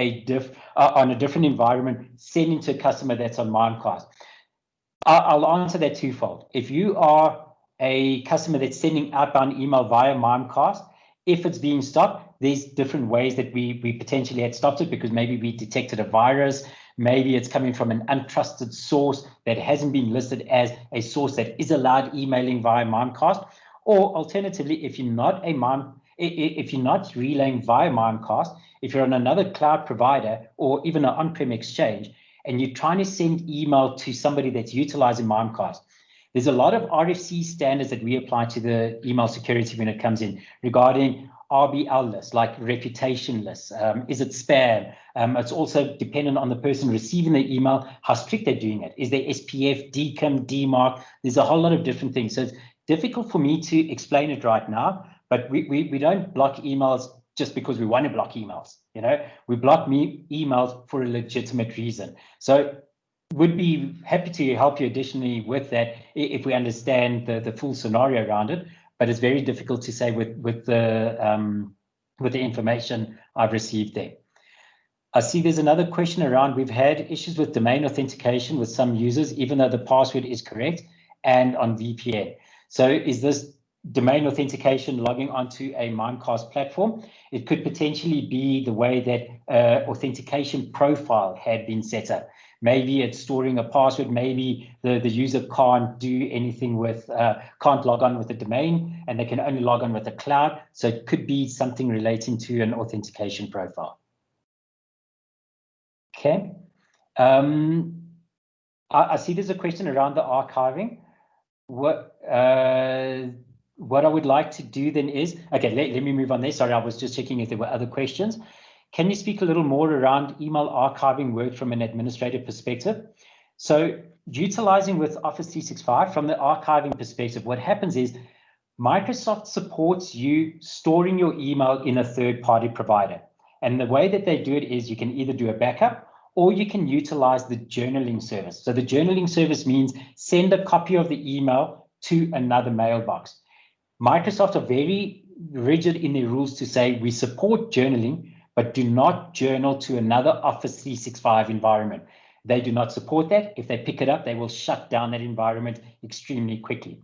[SPEAKER 2] on a different environment sending to a customer that's on Mimecast? I'll answer that twofold. If you are a customer that's sending outbound email via Mimecast, if it's being stopped, there's different ways that we potentially had stopped it, because maybe we detected a virus, maybe it's coming from an untrusted source that hasn't been listed as a source that is allowed emailing via Mimecast, or alternatively, if you're not relaying via Mimecast, if you're on another cloud provider or even an on-prem exchange, and you're trying to send email to somebody that's utilizing Mimecast, there's a lot of RFC standards that we apply to the email security when it comes in regarding RBL lists, like reputation lists. Is it spam? It's also dependent on the person receiving the email, how strict they're doing it. Is there SPF, DKIM, DMARC? There's a whole lot of different things. So it's difficult for me to explain it right now, but we don't block emails just because we want to block emails. You know, we block emails for a legitimate reason. So would be happy to help you additionally with that if we understand the full scenario around it, but it's very difficult to say with the information I've received there. I see there's another question around, we've had issues with domain authentication with some users, even though the password is correct, and on VPN. So is this domain authentication logging onto a Mimecast platform? It could potentially be the way that authentication profile had been set up. Maybe it's storing a password, maybe the user can't do anything with, can't log on with the domain, and they can only log on with the cloud. So it could be something relating to an authentication profile. Okay. I see there's a question around the archiving. What I would like to do then is, okay, let me move on there. Sorry, I was just checking if there were other questions. Can you speak a little more around email archiving work from an administrative perspective? So utilizing with Office 365 from the archiving perspective, what happens is Microsoft supports you storing your email in a third-party provider. And the way that they do it is you can either do a backup or you can utilize the journaling service. So the journaling service means send a copy of the email to another mailbox. Microsoft are very rigid in their rules to say we support journaling, but do not journal to another Office 365 environment. They do not support that. If they pick it up, they will shut down that environment extremely quickly.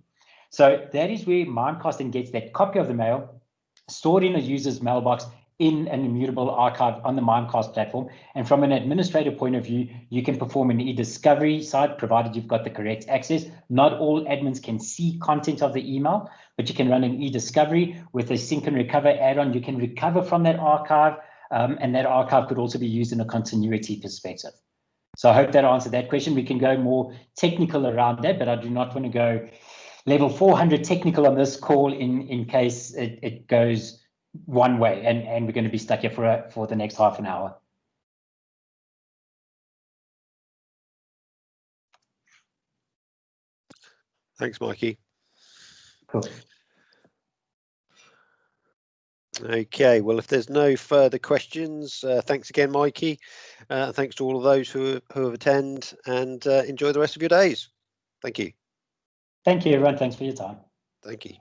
[SPEAKER 2] So that is where Mimecast then gets that copy of the mail stored in a user's mailbox in an immutable archive on the Mimecast platform. And from an administrator point of view, you can perform an e-discovery side, provided you've got the correct access. Not all admins can see content of the email, but you can run an e-discovery with a sync and recover add-on. You can recover from that archive, and that archive could also be used in a continuity perspective. So I hope that answered that question. We can go more technical around that, but I do not want to go level 400 technical on this call in case it goes one way, and we're going to be stuck here for the next half an hour.
[SPEAKER 1] Thanks, Mikey.
[SPEAKER 2] Cool.
[SPEAKER 1] Okay, well, if there's no further questions, thanks again, Mikey. Thanks to all of those who have attended, and enjoy the rest of your days. Thank you.
[SPEAKER 2] Thank you, everyone. Thanks for your time.
[SPEAKER 1] Thank you.